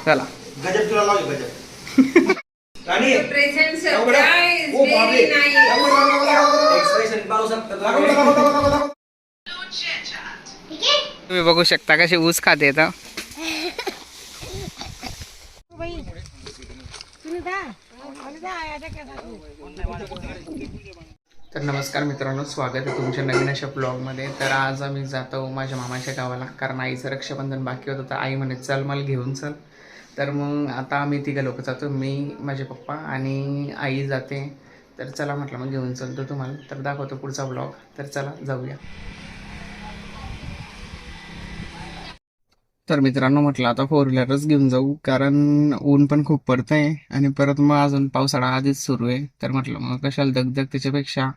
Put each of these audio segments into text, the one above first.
चला गजब तुला लाव गजब आणि present surprise very nice. Expression पाहू शकता. तुम्ही बघू शकता कशी ऊस खाते तर नमस्कार मित्रांनो, स्वागत आहे तुमच्या नवीन अशा ब्लॉगमध्ये. तर आज आम्ही जातो माझ्या मामाच्या गावाला, कारण आईचं रक्षाबंधन बाकी होतं. तर आई म्हणे चल मला घेऊन चल. तर मग आता आम्ही तिघं लोक जातो, मी माझे पप्पा आणि आई जाते. तर चला म्हटलं मग घेऊन चलतो तुम्हाला, तर दाखवतो पुढचा ब्लॉग. तर चला जाऊया. तर मित्रांनो म्हटलं आता 4 व्हीलरच घेऊन जाऊ, कारण ऊन पण खूप पडतं आहे आणि परत मग अजून पावसाळा आधीच सुरू आहे. तर म्हटलं मग कशाला दगदग, त्याच्यापेक्षा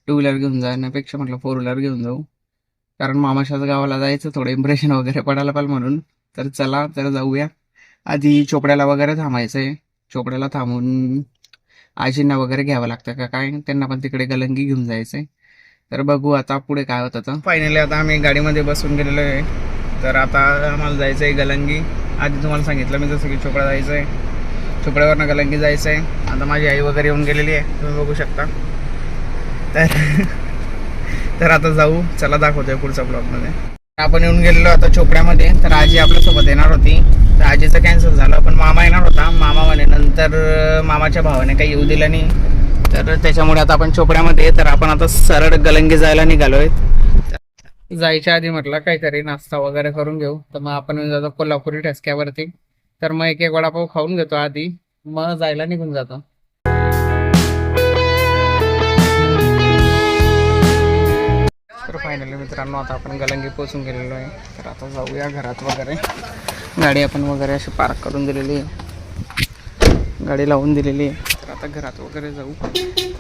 2 व्हीलर घेऊन जाण्यापेक्षा म्हटलं 4 व्हीलर घेऊन जाऊ, कारण मामाच्याच गावाला जायचं, थोडं इम्प्रेशन वगैरे पडायला पाहिजे म्हणून. तर चला तर जाऊया. आधी चोपड्याला वगैरे थांबायचं आहे. चोपड्याला थांबून आजींना वगैरे घ्यावं लागतं का काय, त्यांना पण तिकडे गलंगी घेऊन जायचं आहे. तर बघू आता पुढे काय होतं. तर फायनली आता आम्ही गाडीमध्ये बसून गेलेलो आहे. तर आता आम्हाला जायचं आहे गलंगी. आधी तुम्हाला सांगितलं मी जसं की चोपडा जायचं आहे, चोपड्यावरनं गलंगी जायचं आहे. आता माझी आई वगैरे येऊन गेलेली आहे, तुम्ही बघू शकता. तर आता जाऊ, चला दाखवतोय पुढच्या ब्लॉगमध्ये. आपण येऊन गेलेलो आता चोपड्यामध्ये. तर आजी आपल्यासोबत येणार होती, तर आजीचं कॅन्सल झालं, पण मामा येणार होता. मामा म्हणे नंतर मामाच्या भावाने काही येऊ दिलं नाही, तर त्याच्यामुळे आता आपण चोपड्यामध्ये. तर आपण आता सरळ गलंगी जायला निघालोय. जायच्या आधी म्हटलं काहीतरी नाश्ता वगैरे करून घेऊ. तर मग आपण जातो कोल्हापुरी ठसक्यावरती. तर मग एक वडापाव खाऊन घेतो आधी, मग जायला निघून जातो. तर फायनली मित्रांनो आता आपण गलंगी पोचून गेलेलो आहे. तर आता जाऊया घरात वगैरे. गाडी आपण वगैरे अशी पार्क करून दिलेली आहे, गाडी लावून दिलेली आहे. तर आता घरात वगैरे जाऊ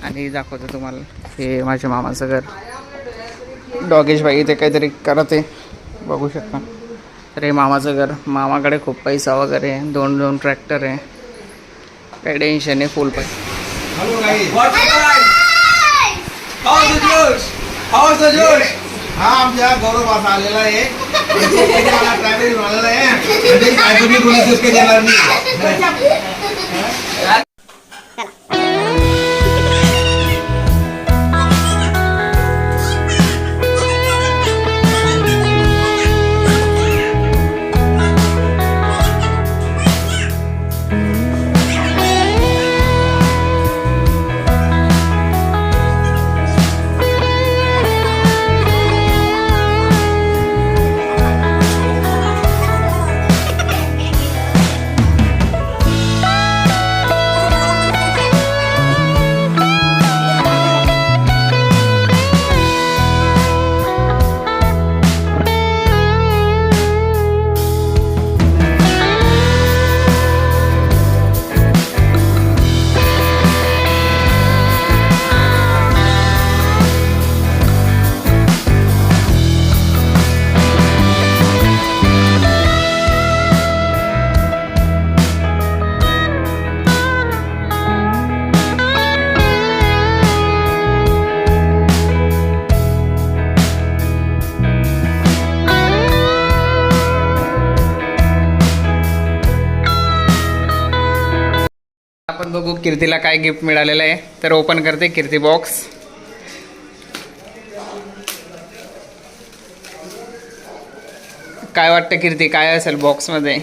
आणि दाखवतो तुम्हाला. हे माझ्या मामाचं घर. डॉगेश भाई इथे काहीतरी करत आहे, बघू शकता. तर हे मामाचं घर. मामाकडे खूप पैसा वगैरे आहे, 2 ट्रॅक्टर आहे, काही टेन्शन आहे, फुल पैसा. हॅलो गाईस, हाऊस द जोश. हा आमच्या गौरव असा आलेला आहे, मला ट्रॅव्हल आलेला आहे, म्हणजे काय तुम्ही कोणी दिवस काही देणार नाही. आपण बघू कीर्तीला काय गिफ्ट मिळालेलं आहे. तर ओपन करते कीर्ती बॉक्स. काय वाटतं कीर्ती, काय असेल बॉक्स मध्ये?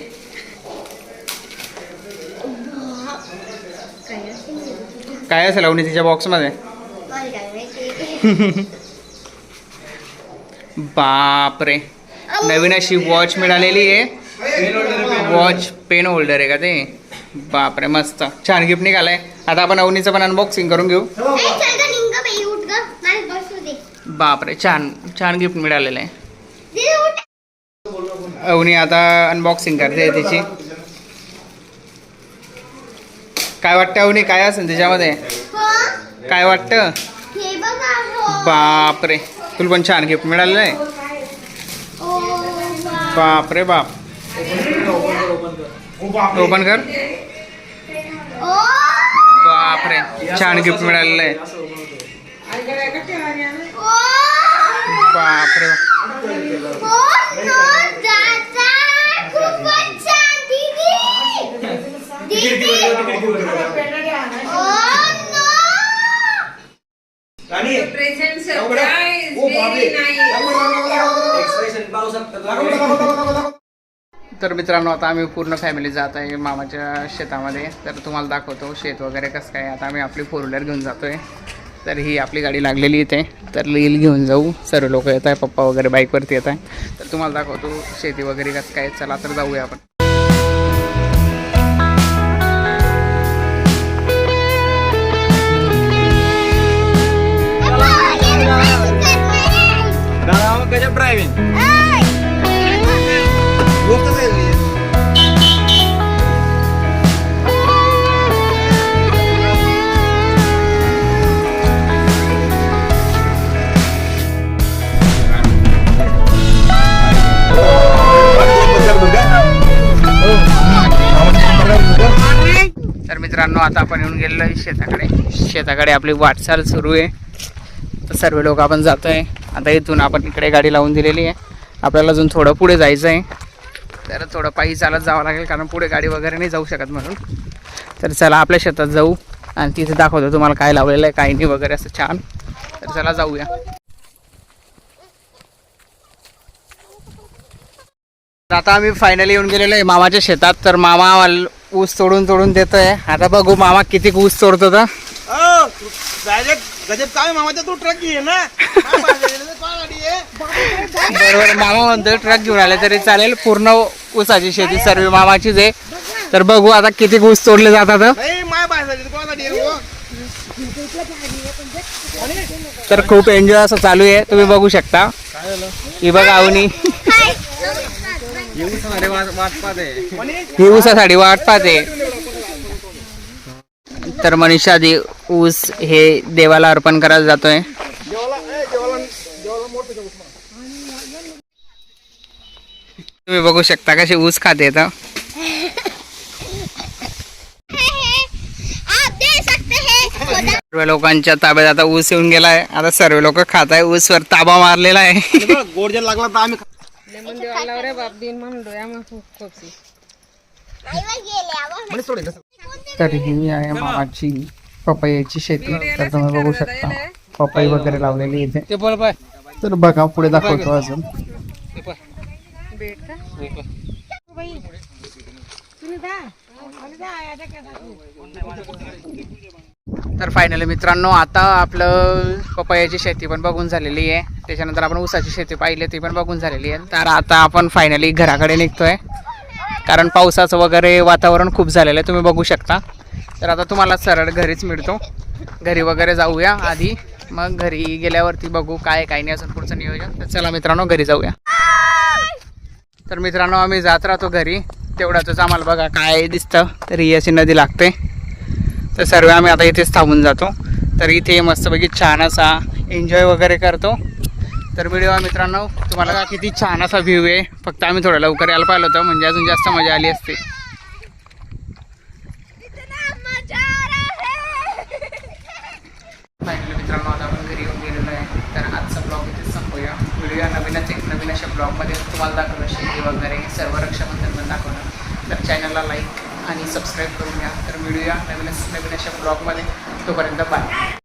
काय असेल अवनी तिच्या बॉक्स मध्ये? बापरे, नवीन अशी वॉच मिळालेली आहे. वॉच पेन होल्डर आहे का ते? बापरे, मस्त छान गिफ्ट निघालाय. आता आपण अवनीचं पण अनबॉक्सिंग करून घेऊ. बापरे, छान छान गिफ्ट मिळालेलं आहे. अवनी आता अनबॉक्सिंग करते तिची. काय वाटतं अवनी, काय असेल त्याच्यामध्ये? काय वाटतं? बापरे, तुला पण छान गिफ्ट मिळालेलं आहे. बापरे बाप, ओपन कर. बापरे, छान गिफ्ट मिळालेलं आहे. बापरे, राणी Present surprise. Very nice. तर मित्रांनो आता आम्ही पूर्ण फॅमिली जात आहे मामाच्या शेतामध्ये. तर तुम्हाला दाखवतो शेत वगैरे कसं काय. आता आम्ही आपली 4 व्हीलर घेऊन जातो आहे. तर ही आपली गाडी लागलेली इथे. तर लील घेऊन जाऊ. सर्व लोक येत आहे, पप्पा वगैरे बाईकवरती येत आहे. तर तुम्हाला दाखवतो शेती वगैरे कसं काय. चला तर जाऊया आपण. गजब ड्रायव्हिंग गोष्ट आहे. तर मित्रांनो आता आपण येऊन गेलेलो आहे शेताकडे. शेताकडे आपली वाटचाल सुरू आहे. तर सर्व लोक आपण जातो आहे. आता इथून आपण इकडे गाडी लावून दिलेली आहे. आपल्याला अजून थोडं पुढे जायचं आहे. तर थोडं पायी चालत जावं लागेल कारण पुढे गाडी वगैरे नाही जाऊ शकत म्हणून. तर चला आपल्या शेतात जाऊ आणि तिथे दाखवतो तुम्हाला काय लावलेलं आहे काय नाही वगैरे असं छान. तर चला जाऊया. आता आम्ही फायनली येऊन गेलेलो आहे मामाच्या शेतात. तर मामा ऊस तोडून देतोय. आता बघू मामा किती ऊस तोडतो. तर डायरेक्ट गजब काम आहे मामाचा. तू ट्रक घे ना. बरोबर मामा म्हणतोय ट्रक घेऊन आले तरी चालेल. पूर्ण ऊसाची शेती सर्व मामाचीच आहे. तर बघू आता किती ऊस तोडले जातात. तर खूप एन्जॉय असं चालू आहे. तुम्ही बघू शकता. ही बघा अवनी ही ऊसासाठी वाट पाहते. तर मनीषा ऊस हे देवाला अर्पण करायला जातोय. तुम्ही बघू शकता कशी ऊस खाते. तर सर्व लोकांच्या ताब्यात आता ऊस येऊन गेलाय. आता सर्व लोक खात आहे. ऊसवर ताबा मारलेला आहे. गोड जर लागला तर आम्ही तर ही आहे मामाची पपईची शेती. तर तुम्ही बघू शकता पपई वगैरे लावलेली इथे. तर बघा पुढे दाखवतो अजून. तर फायनली मित्रांनो आता आपलं पपईची शेती पण बघून झालेली आहे. त्याच्यानंतर आपण ऊसाची शेती पाहिली ती पण बघून झालेली आहे. तर आता आपण फायनली घराकडे निघतोय कारण पावसाचं वगैरे वातावरण खूप झालेलं आहे. तुम्ही बघू शकता. तर आता तुम्हाला सरळ घरीच मिळतो. घरी वगैरे जाऊया आधी. मग घरी गेल्यावरती बघू काय नाही अजून पुढचं नियोजन. तर चला मित्रांनो घरी जाऊया. तर मित्रांनो आम्ही जात राहतो घरी. तेवढ्यातच आम्हाला बघा काय दिसतं. तर ही अशी नदी लागते. तर सर्व आम्ही आता इथेच थांबून जातो. तर इथे मस्तपैकी छान असा एन्जॉय वगैरे करतो. तर व्हिडिओ मित्रांनो तुम्हाला किती छान असा व्ह्यू आहे. फक्त आम्ही थोडं लवकर यायला पाहिलं होतं म्हणजे अजून जास्त मजा आली असते. फायनली मित्रांनो आता आपण घरी येऊन गेलेलो आहे. तर आजचा ब्लॉग इथेच संपूया. व्हिडिओ नवीन अशा ब्लॉगमध्ये तुम्हाला दाखवलं शेती वगैरे सर्व रक्षाबंधन पण दाखवलं. तर चॅनलला लाईक आणि सबस्क्राईब करून घ्या. तर व्हिडिओ नवीन अशा ब्लॉगमध्ये. तोपर्यंत बाय.